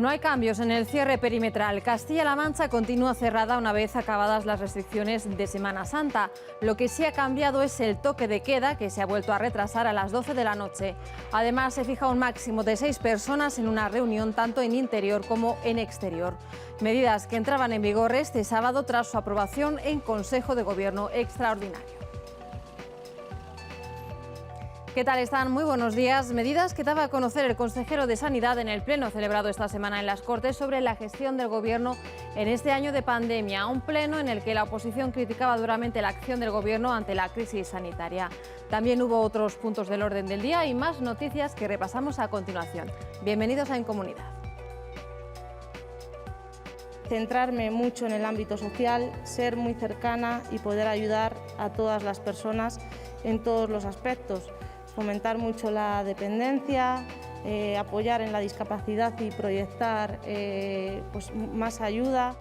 No hay cambios en el cierre perimetral. Castilla-La Mancha continúa cerrada una vez acabadas las restricciones de Semana Santa. Lo que sí ha cambiado es el toque de queda, que se ha vuelto a retrasar a las 12 de la noche. Además, se fija un máximo de 6 personas en una reunión tanto en interior como en exterior. Medidas que entraban en vigor este sábado tras su aprobación en Consejo de Gobierno extraordinario. ¿Qué tal están? Muy buenos días. Medidas que daba a conocer el consejero de Sanidad en el pleno celebrado esta semana en las Cortes sobre la gestión del Gobierno en este año de pandemia. Un pleno en el que la oposición criticaba duramente la acción del Gobierno ante la crisis sanitaria. También hubo otros puntos del orden del día y más noticias que repasamos a continuación. Bienvenidos a En Comunidad. Centrarme mucho en el ámbito social, ser muy cercana y poder ayudar a todas las personas en todos los aspectos. Fomentar mucho la dependencia, apoyar en la discapacidad y proyectar más ayuda.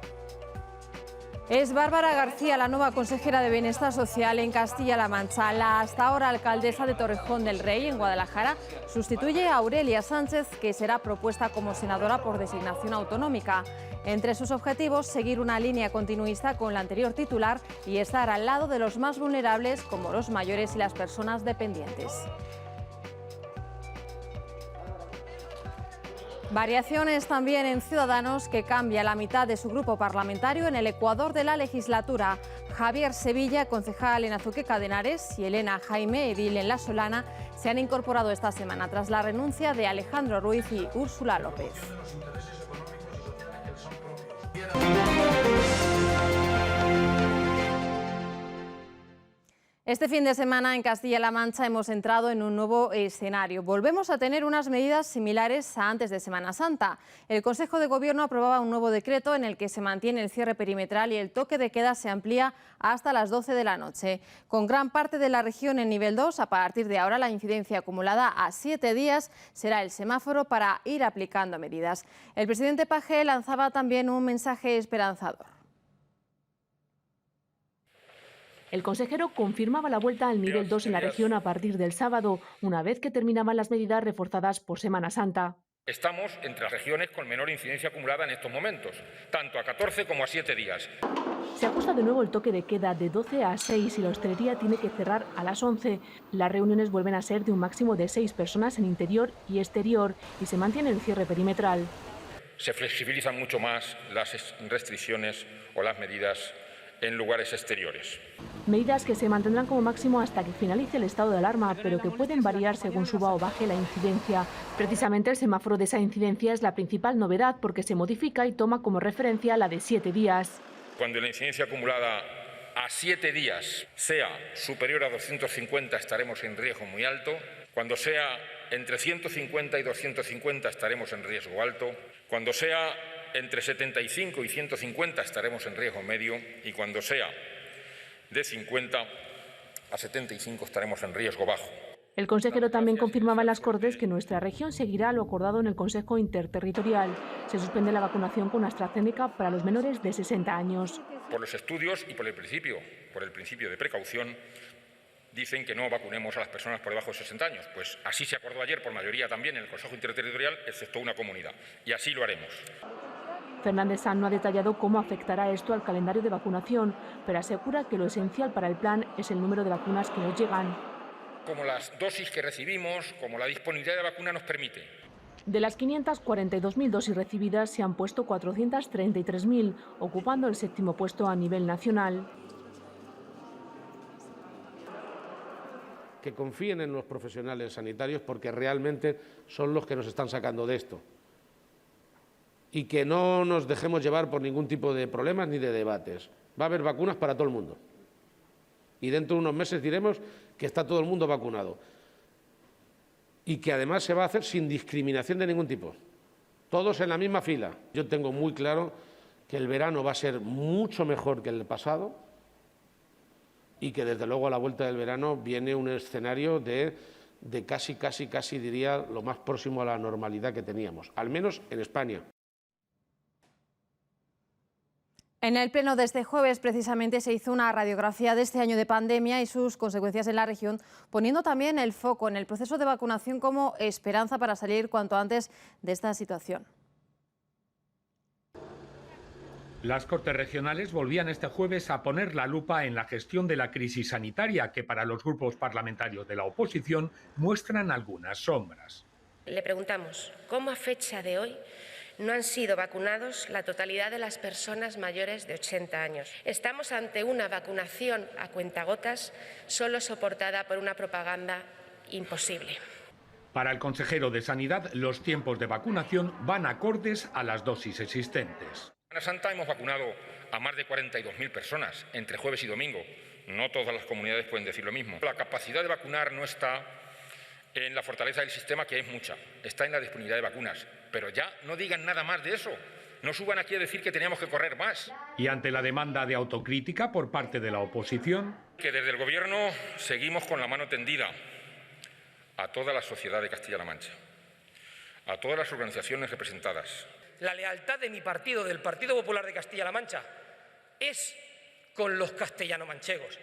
Es Bárbara García, la nueva consejera de Bienestar Social en Castilla-La Mancha. La hasta ahora alcaldesa de Torrejón del Rey, en Guadalajara, sustituye a Aurelia Sánchez, que será propuesta como senadora por designación autonómica. Entre sus objetivos, seguir una línea continuista con la anterior titular y estar al lado de los más vulnerables, como los mayores y las personas dependientes. Variaciones también en Ciudadanos, que cambia la mitad de su grupo parlamentario en el Ecuador de la legislatura. Javier Sevilla, concejal en Azuqueca de Henares, y Elena Jaime, edil en La Solana, se han incorporado esta semana tras la renuncia de Alejandro Ruiz y Úrsula López. Este fin de semana en Castilla-La Mancha hemos entrado en un nuevo escenario. Volvemos a tener unas medidas similares a antes de Semana Santa. El Consejo de Gobierno aprobaba un nuevo decreto en el que se mantiene el cierre perimetral y el toque de queda se amplía hasta las 12 de la noche. Con gran parte de la región en nivel 2, a partir de ahora la incidencia acumulada a 7 días será el semáforo para ir aplicando medidas. El presidente Pagé lanzaba también un mensaje esperanzador. El consejero confirmaba la vuelta al nivel 2 en la región a partir del sábado, una vez que terminaban las medidas reforzadas por Semana Santa. Estamos entre las regiones con menor incidencia acumulada en estos momentos, tanto a 14 como a 7 días. Se ajusta de nuevo el toque de queda de 12 a 6 y la hostelería tiene que cerrar a las 11. Las reuniones vuelven a ser de un máximo de 6 personas en interior y exterior y se mantiene el cierre perimetral. Se flexibilizan mucho más las restricciones o las medidas en lugares exteriores. Medidas que se mantendrán como máximo hasta que finalice el estado de alarma, pero que pueden variar según suba o baje la incidencia. Precisamente el semáforo de esa incidencia es la principal novedad porque se modifica y toma como referencia la de 7 días. Cuando la incidencia acumulada a 7 días sea superior a 250 estaremos en riesgo muy alto. Cuando sea entre 150 y 250 estaremos en riesgo alto. Cuando sea entre 75 y 150 estaremos en riesgo medio y cuando sea de 50 a 75 estaremos en riesgo bajo. El consejero también confirmaba en las Cortes que nuestra región seguirá lo acordado en el Consejo Interterritorial. Se suspende la vacunación con AstraZeneca para los menores de 60 años. Por los estudios y por el principio de precaución, dicen que no vacunemos a las personas por debajo de 60 años. Pues así se acordó ayer por mayoría también en el Consejo Interterritorial, excepto una comunidad. Y así lo haremos. Fernández Sanz no ha detallado cómo afectará esto al calendario de vacunación, pero asegura que lo esencial para el plan es el número de vacunas que nos llegan. Como las dosis que recibimos, como la disponibilidad de vacuna nos permite. De las 542.000 dosis recibidas se han puesto 433.000, ocupando el 7º puesto a nivel nacional. Que confíen en los profesionales sanitarios porque realmente son los que nos están sacando de esto. Y que no nos dejemos llevar por ningún tipo de problemas ni de debates. Va a haber vacunas para todo el mundo. Y dentro de unos meses diremos que está todo el mundo vacunado. Y que además se va a hacer sin discriminación de ningún tipo. Todos en la misma fila. Yo tengo muy claro que el verano va a ser mucho mejor que el pasado y que desde luego a la vuelta del verano viene un escenario de casi diría lo más próximo a la normalidad que teníamos, al menos en España. En el pleno de este jueves precisamente se hizo una radiografía de este año de pandemia y sus consecuencias en la región, poniendo también el foco en el proceso de vacunación como esperanza para salir cuanto antes de esta situación. Las Cortes regionales volvían este jueves a poner la lupa en la gestión de la crisis sanitaria, que para los grupos parlamentarios de la oposición muestran algunas sombras. Le preguntamos, ¿cómo a fecha de hoy no han sido vacunados la totalidad de las personas mayores de 80 años? Estamos ante una vacunación a cuentagotas, solo soportada por una propaganda imposible. Para el consejero de Sanidad, los tiempos de vacunación van acordes a las dosis existentes. En Semana Santa hemos vacunado a más de 42.000 personas entre jueves y domingo. No todas las comunidades pueden decir lo mismo. La capacidad de vacunar no está en la fortaleza del sistema, que es mucha, está en la disponibilidad de vacunas. Pero ya no digan nada más de eso. No suban aquí a decir que teníamos que correr más. Y ante la demanda de autocrítica por parte de la oposición, Que desde el Gobierno seguimos con la mano tendida a toda la sociedad de Castilla-La Mancha, a todas las organizaciones representadas. La lealtad de mi partido, del Partido Popular de Castilla-La Mancha, es con los castellano-manchegos.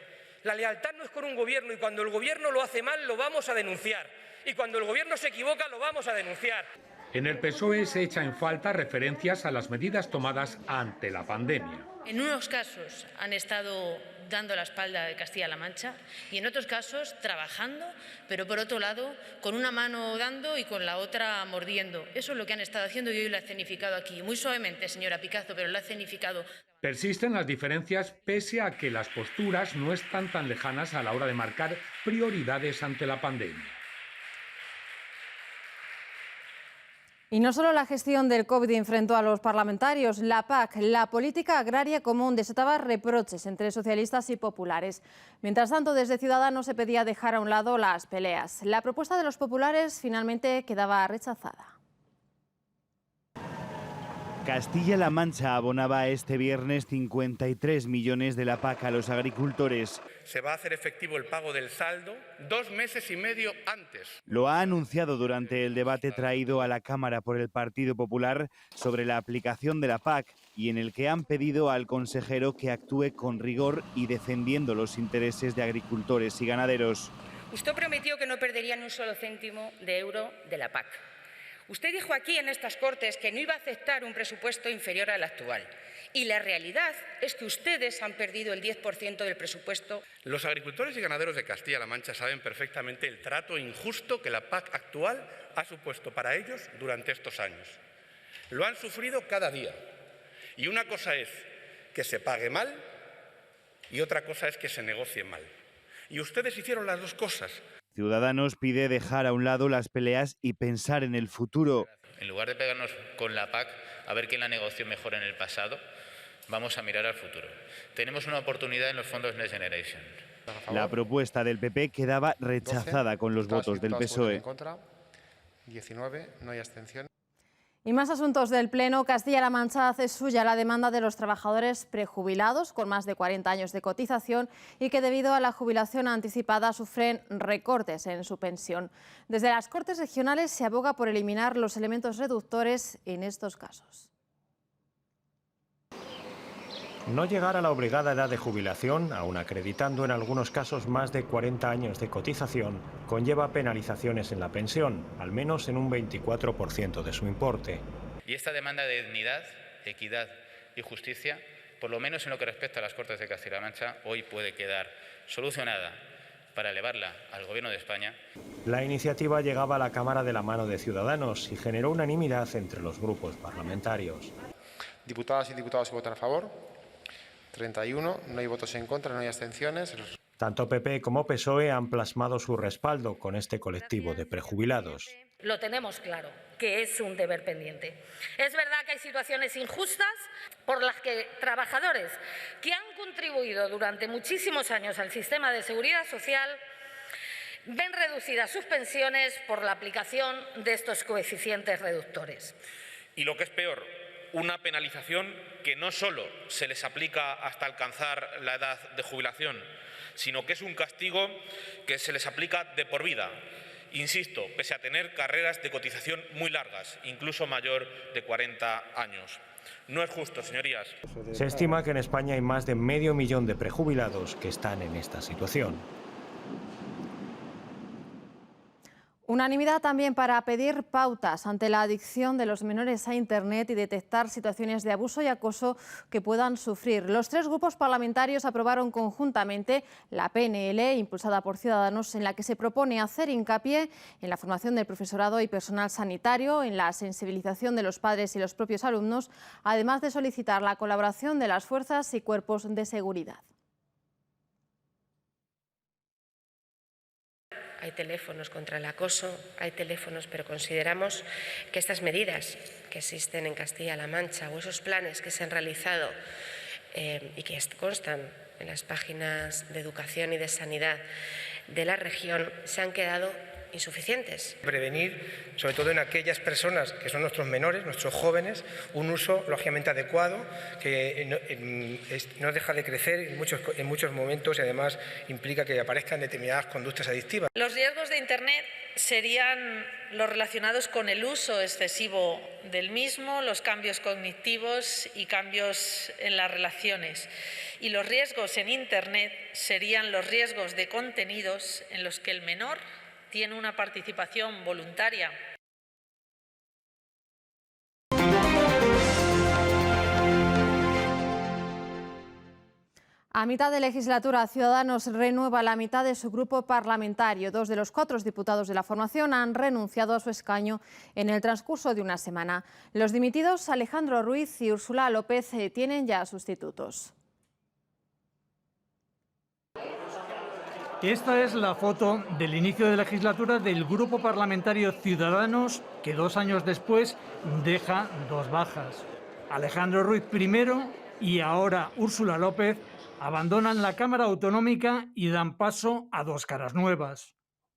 La lealtad no es con un gobierno, y cuando el gobierno lo hace mal lo vamos a denunciar. Y cuando el gobierno se equivoca lo vamos a denunciar. en el PSOE se echa en falta referencias a las medidas tomadas ante la pandemia. En unos casos han estado dando la espalda de Castilla-La Mancha y en otros casos trabajando, pero por otro lado con una mano dando y con la otra mordiendo. Eso es lo que han estado haciendo y hoy lo ha escenificado aquí. Muy suavemente, señora Picazo, pero lo ha escenificado. Persisten las diferencias pese a que las posturas no están tan lejanas a la hora de marcar prioridades ante la pandemia. Y no solo la gestión del COVID enfrentó a los parlamentarios, la PAC, la política agraria común, desataba reproches entre socialistas y populares. Mientras tanto, desde Ciudadanos se pedía dejar a un lado las peleas. La propuesta de los populares finalmente quedaba rechazada. Castilla-La Mancha abonaba este viernes 53 millones de la PAC a los agricultores. Se va a hacer efectivo el pago del saldo 2 meses y medio antes. Lo ha anunciado durante el debate traído a la Cámara por el Partido Popular sobre la aplicación de la PAC y en el que han pedido al consejero que actúe con rigor y defendiendo los intereses de agricultores y ganaderos. Usted prometió que no perdería ni un solo céntimo de euro de la PAC. Usted dijo aquí en estas Cortes que no iba a aceptar un presupuesto inferior al actual. Y la realidad es que ustedes han perdido el 10% del presupuesto. Los agricultores y ganaderos de Castilla-La Mancha saben perfectamente el trato injusto que la PAC actual ha supuesto para ellos durante estos años. Lo han sufrido cada día. Y una cosa es que se pague mal y otra cosa es que se negocie mal. Y ustedes hicieron las dos cosas. Ciudadanos pide dejar a un lado las peleas y pensar en el futuro. En lugar de pegarnos con la PAC a ver quién la negoció mejor en el pasado, vamos a mirar al futuro. Tenemos una oportunidad en los fondos Next Generation. La propuesta del PP quedaba rechazada con los votos del PSOE. En contra, 19, no hay abstención. Y más asuntos del Pleno. Castilla-La Mancha hace suya la demanda de los trabajadores prejubilados con más de 40 años de cotización y que debido a la jubilación anticipada sufren recortes en su pensión. Desde las Cortes regionales se aboga por eliminar los elementos reductores en estos casos. No llegar a la obligada edad de jubilación, aun acreditando en algunos casos más de 40 años de cotización, conlleva penalizaciones en la pensión, al menos en un 24% de su importe. Y esta demanda de dignidad, equidad y justicia, por lo menos en lo que respecta a las Cortes de Castilla-La Mancha, hoy puede quedar solucionada para elevarla al Gobierno de España. La iniciativa llegaba a la Cámara de la mano de Ciudadanos y generó unanimidad entre los grupos parlamentarios. Diputadas y diputados votan a favor. 31, no hay votos en contra, no hay abstenciones. Tanto PP como PSOE han plasmado su respaldo con este colectivo de prejubilados. Lo tenemos claro, que es un deber pendiente. Es verdad que hay situaciones injustas por las que trabajadores que han contribuido durante muchísimos años al sistema de seguridad social ven reducidas sus pensiones por la aplicación de estos coeficientes reductores. Y lo que es peor, una penalización que no solo se les aplica hasta alcanzar la edad de jubilación, sino que es un castigo que se les aplica de por vida. Insisto, pese a tener carreras de cotización muy largas, incluso mayor de 40 años. No es justo, señorías. Se estima que en España hay más de medio millón de prejubilados que están en esta situación. Unanimidad también para pedir pautas ante la adicción de los menores a Internet y detectar situaciones de abuso y acoso que puedan sufrir. Los tres grupos parlamentarios aprobaron conjuntamente la PNL, impulsada por Ciudadanos, en la que se propone hacer hincapié en la formación del profesorado y personal sanitario, en la sensibilización de los padres y los propios alumnos, además de solicitar la colaboración de las fuerzas y cuerpos de seguridad. Hay teléfonos contra el acoso, hay teléfonos, pero consideramos que estas medidas que existen en Castilla-La Mancha o esos planes que se han realizado y que constan en las páginas de educación y de sanidad de la región se han quedado insuficientes. Prevenir, sobre todo en aquellas personas que son nuestros menores, nuestros jóvenes, un uso lógicamente adecuado que no deja de crecer en muchos momentos y además implica que aparezcan determinadas conductas adictivas. Los riesgos de Internet serían los relacionados con el uso excesivo del mismo, los cambios cognitivos y cambios en las relaciones. Y los riesgos en Internet serían los riesgos de contenidos en los que el menor tiene una participación voluntaria. A mitad de legislatura, Ciudadanos renueva la mitad de su grupo parlamentario. 2 de los 4 diputados de la formación han renunciado a su escaño en el transcurso de una semana. Los dimitidos Alejandro Ruiz y Úrsula López tienen ya sustitutos. Esta es la foto del inicio de legislatura del grupo parlamentario Ciudadanos, que 2 años después deja 2 bajas. Alejandro Ruiz primero y ahora Úrsula López abandonan la Cámara Autonómica y dan paso a 2 caras nuevas.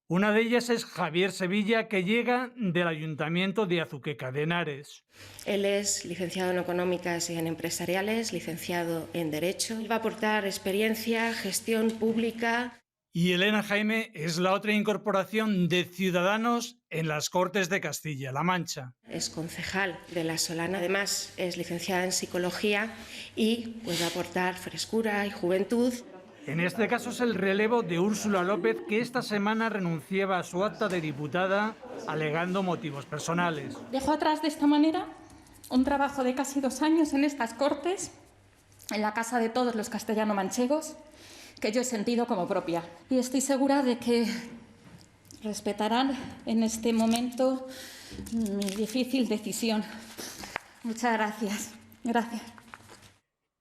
Una de ellas es Javier Sevilla, que llega del Ayuntamiento de Azuqueca de Henares. Él es licenciado en Económicas y en Empresariales, licenciado en Derecho. Él va a aportar experiencia, gestión pública. Y Elena Jaime es la otra incorporación de Ciudadanos en las Cortes de Castilla-La Mancha. Es concejal de La Solana, además es licenciada en Psicología y pues, va a aportar frescura y juventud. En este caso es el relevo de Úrsula López, que esta semana renunciaba a su acta de diputada alegando motivos personales. Dejo atrás de esta manera un trabajo de casi 2 años en estas Cortes, en la casa de todos los castellano-manchegos, que yo he sentido como propia. Y estoy segura de que respetarán en este momento mi difícil decisión. Muchas gracias. Gracias.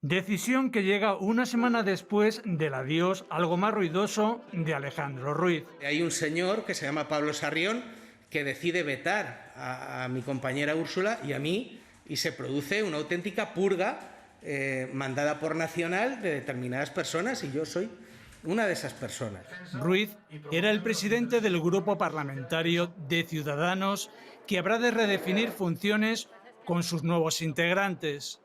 Decisión que llega una semana después del adiós algo más ruidoso de Alejandro Ruiz. Hay un señor que se llama Pablo Sarrión que decide vetar a mi compañera Úrsula y a mí, y se produce una auténtica purga mandada por Nacional de determinadas personas, y yo soy una de esas personas. Ruiz era el presidente del grupo parlamentario de Ciudadanos, que habrá de redefinir funciones con sus nuevos integrantes.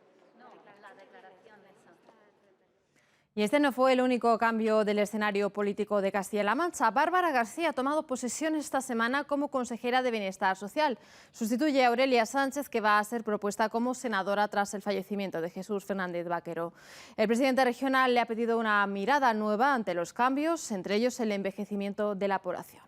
Y este no fue el único cambio del escenario político de Castilla-La Mancha. Bárbara García ha tomado posesión esta semana como consejera de Bienestar Social. Sustituye a Aurelia Sánchez, que va a ser propuesta como senadora tras el fallecimiento de Jesús Fernández Vaquero. El presidente regional le ha pedido una mirada nueva ante los cambios, entre ellos el envejecimiento de la población.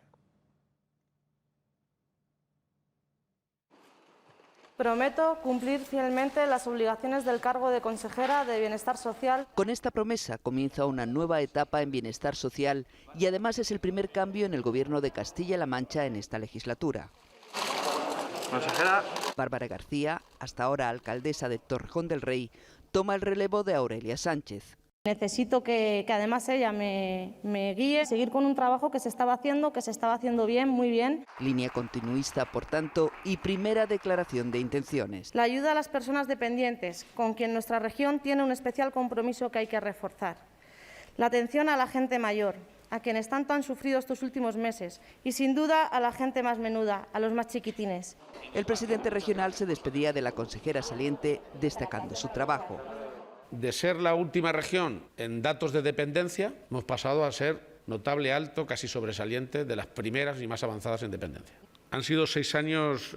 Prometo cumplir fielmente las obligaciones del cargo de consejera de Bienestar Social. Con esta promesa comienza una nueva etapa en Bienestar Social y además es el primer cambio en el Gobierno de Castilla-La Mancha en esta legislatura. Consejera. Bárbara García, hasta ahora alcaldesa de Torrejón del Rey, toma el relevo de Aurelia Sánchez. Necesito que además ella me guíe, seguir con un trabajo que se estaba haciendo bien, muy bien. Línea continuista, por tanto, y primera declaración de intenciones. La ayuda a las personas dependientes, con quien nuestra región tiene un especial compromiso que hay que reforzar. La atención a la gente mayor, a quienes tanto han sufrido estos últimos meses, y sin duda a la gente más menuda, a los más chiquitines. El presidente regional se despedía de la consejera saliente destacando su trabajo. De ser la última región en datos de dependencia, hemos pasado a ser notable, alto, casi sobresaliente, de las primeras y más avanzadas en dependencia. Han sido 6 años,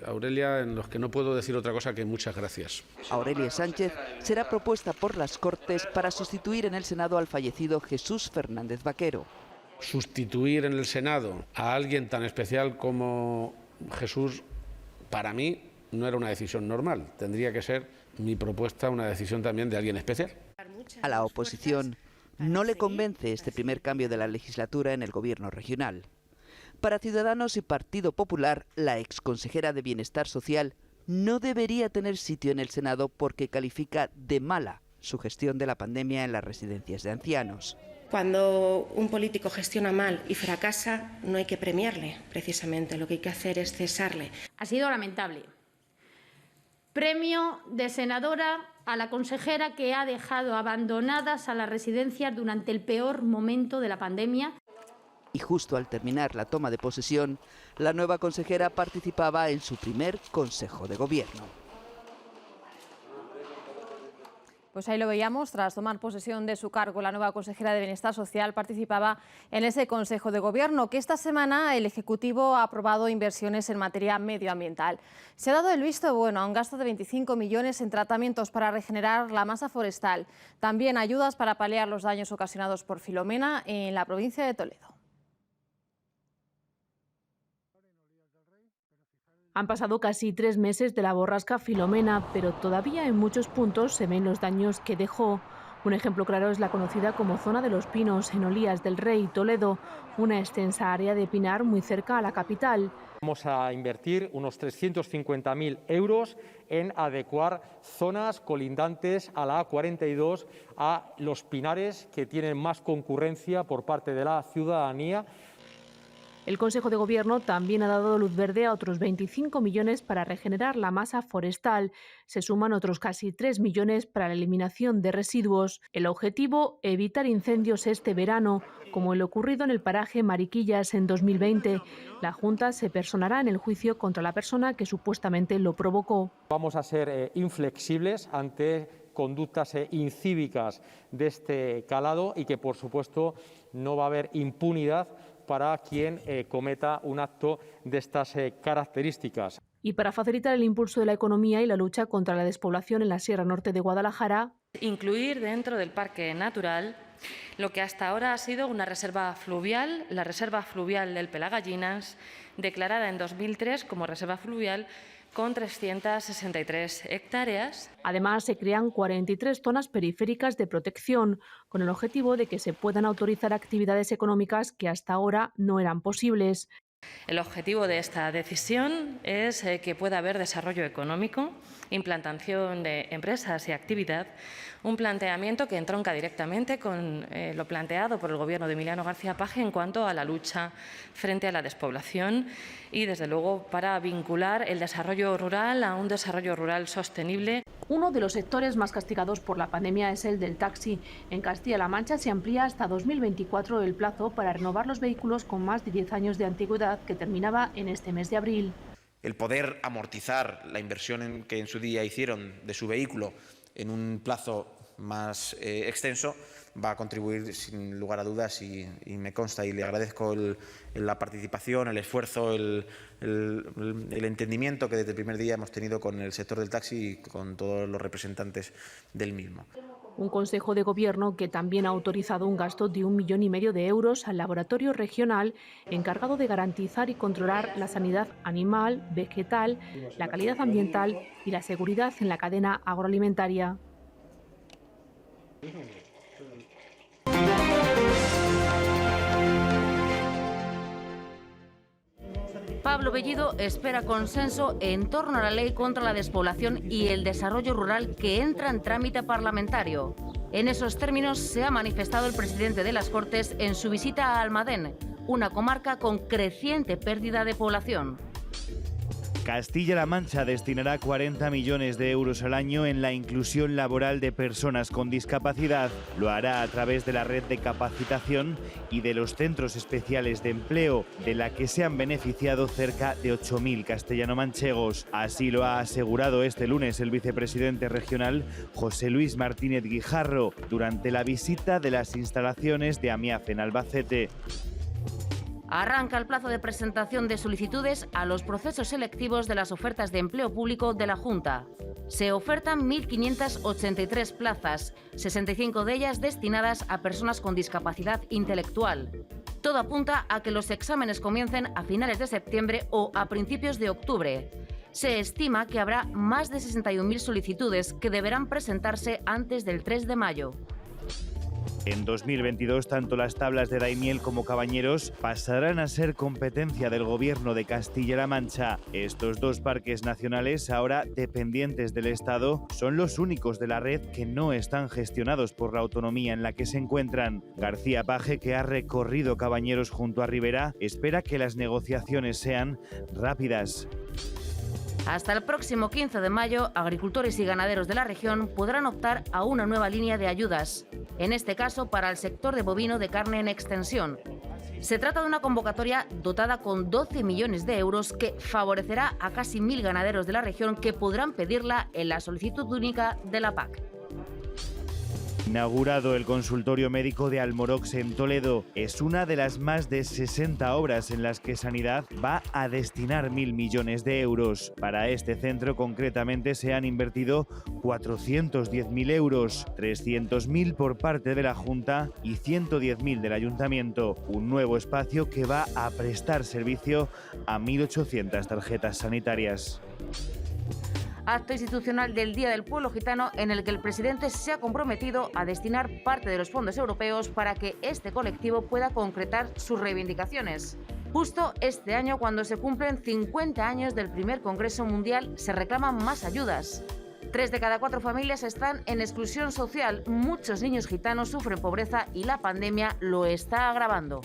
Aurelia, en los que no puedo decir otra cosa que muchas gracias. Aurelia Sánchez será propuesta por las Cortes para sustituir en el Senado al fallecido Jesús Fernández Vaquero. Sustituir en el Senado a alguien tan especial como Jesús, para mí, no era una decisión normal. Tendría que ser mi propuesta una decisión también de alguien especial. A la oposición no le convence este primer cambio de la legislatura en el gobierno regional. Para Ciudadanos y Partido Popular, la exconsejera de Bienestar Social no debería tener sitio en el Senado porque califica de mala su gestión de la pandemia en las residencias de ancianos. Cuando un político gestiona mal y fracasa, no hay que premiarle, precisamente. Lo que hay que hacer es cesarle. Ha sido lamentable. Premio de senadora a la consejera que ha dejado abandonadas a las residencias durante el peor momento de la pandemia. Y justo al terminar la toma de posesión, la nueva consejera participaba en su primer Consejo de Gobierno. Pues ahí lo veíamos, tras tomar posesión de su cargo, la nueva consejera de Bienestar Social participaba en ese Consejo de Gobierno, que esta semana el Ejecutivo ha aprobado inversiones en materia medioambiental. Se ha dado el visto bueno a un gasto de 25 millones en tratamientos para regenerar la masa forestal, también ayudas para paliar los daños ocasionados por Filomena en la provincia de Toledo. Han pasado casi 3 meses de la borrasca Filomena, pero todavía en muchos puntos se ven los daños que dejó. Un ejemplo claro es la conocida como Zona de los Pinos, en Olías del Rey, Toledo, una extensa área de pinar muy cerca a la capital. Vamos a invertir unos 350.000 euros en adecuar zonas colindantes a la A42 a los pinares que tienen más concurrencia por parte de la ciudadanía. El Consejo de Gobierno también ha dado luz verde a otros 25 millones para regenerar la masa forestal. Se suman otros casi 3 millones para la eliminación de residuos. El objetivo, evitar incendios este verano, como el ocurrido en el paraje Mariquillas en 2020. La Junta se personará en el juicio contra la persona que supuestamente lo provocó. Vamos a ser inflexibles ante conductas incívicas de este calado y que, por supuesto, no va a haber impunidad para quien cometa un acto de estas características. Y para facilitar el impulso de la economía y la lucha contra la despoblación en la Sierra Norte de Guadalajara, incluir dentro del parque natural lo que hasta ahora ha sido una reserva fluvial, la reserva fluvial del Pelagallinas, declarada en 2003 como reserva fluvial con 363 hectáreas. Además, se crean 43 zonas periféricas de protección, con el objetivo de que se puedan autorizar actividades económicas que hasta ahora no eran posibles. El objetivo de esta decisión es que pueda haber desarrollo económico, implantación de empresas y actividad, un planteamiento que entronca directamente con lo planteado por el Gobierno de Emiliano García Paje en cuanto a la lucha frente a la despoblación y, desde luego, para vincular el desarrollo rural a un desarrollo rural sostenible. Uno de los sectores más castigados por la pandemia es el del taxi. En Castilla-La Mancha se amplía hasta 2024 el plazo para renovar los vehículos con más de 10 años de antigüedad, que terminaba en este mes de abril. El poder amortizar la inversión que en su día hicieron de su vehículo en un plazo más extenso va a contribuir sin lugar a dudas y me consta y le agradezco la participación, el esfuerzo, el entendimiento que desde el primer día hemos tenido con el sector del taxi y con todos los representantes del mismo. Un Consejo de Gobierno que también ha autorizado un gasto de 1,5 millones de euros al laboratorio regional encargado de garantizar y controlar la sanidad animal, vegetal, la calidad ambiental y la seguridad en la cadena agroalimentaria. Pablo Bellido espera consenso en torno a la ley contra la despoblación y el desarrollo rural que entra en trámite parlamentario. En esos términos se ha manifestado el presidente de las Cortes en su visita a Almadén, una comarca con creciente pérdida de población. Castilla-La Mancha destinará 40 millones de euros al año en la inclusión laboral de personas con discapacidad. Lo hará a través de la red de capacitación y de los centros especiales de empleo, de la que se han beneficiado cerca de 8.000 castellano-manchegos. Así lo ha asegurado este lunes el vicepresidente regional José Luis Martínez Guijarro durante la visita de las instalaciones de AMIAF en Albacete. Arranca el plazo de presentación de solicitudes a los procesos selectivos de las ofertas de empleo público de la Junta. Se ofertan 1.583 plazas, 65 de ellas destinadas a personas con discapacidad intelectual. Todo apunta a que los exámenes comiencen a finales de septiembre o a principios de octubre. Se estima que habrá más de 61.000 solicitudes que deberán presentarse antes del 3 de mayo. En 2022, tanto las tablas de Daimiel como Cabañeros pasarán a ser competencia del Gobierno de Castilla-La Mancha. Estos dos parques nacionales, ahora dependientes del Estado, son los únicos de la red que no están gestionados por la autonomía en la que se encuentran. García Paje, que ha recorrido Cabañeros junto a Rivera, espera que las negociaciones sean rápidas. Hasta el próximo 15 de mayo, agricultores y ganaderos de la región podrán optar a una nueva línea de ayudas, en este caso para el sector de bovino de carne en extensión. Se trata de una convocatoria dotada con 12 millones de euros que favorecerá a casi 1.000 ganaderos de la región que podrán pedirla en la solicitud única de la PAC. Inaugurado el consultorio médico de Almorox en Toledo, es una de las más de 60 obras en las que Sanidad va a destinar 1.000 millones de euros. Para este centro concretamente se han invertido 410.000 euros, 300.000 por parte de la Junta y 110.000 del Ayuntamiento. Un nuevo espacio que va a prestar servicio a 1.800 tarjetas sanitarias. Acto institucional del Día del Pueblo Gitano en el que el presidente se ha comprometido a destinar parte de los fondos europeos para que este colectivo pueda concretar sus reivindicaciones. Justo este año, cuando se cumplen 50 años del primer Congreso Mundial, se reclaman más ayudas. 3 de cada 4 familias están en exclusión social, muchos niños gitanos sufren pobreza y la pandemia lo está agravando.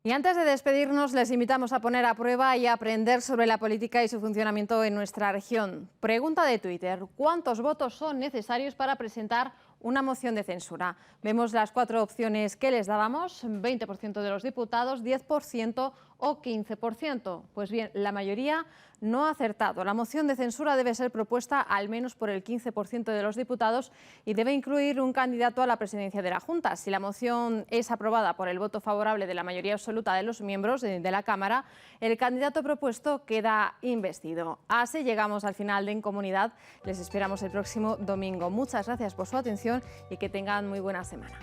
Y antes de despedirnos, les invitamos a poner a prueba y a aprender sobre la política y su funcionamiento en nuestra región. Pregunta de Twitter: ¿cuántos votos son necesarios para presentar una moción de censura? Vemos las 4 opciones que les dábamos: 20% de los diputados, 10% o 15%. Pues bien, la mayoría no ha acertado. La moción de censura debe ser propuesta al menos por el 15% de los diputados y debe incluir un candidato a la presidencia de la Junta. Si la moción es aprobada por el voto favorable de la mayoría absoluta de los miembros de la Cámara, el candidato propuesto queda investido. Así llegamos al final de En Comunidad. Les esperamos el próximo domingo. Muchas gracias por su atención y que tengan muy buena semana.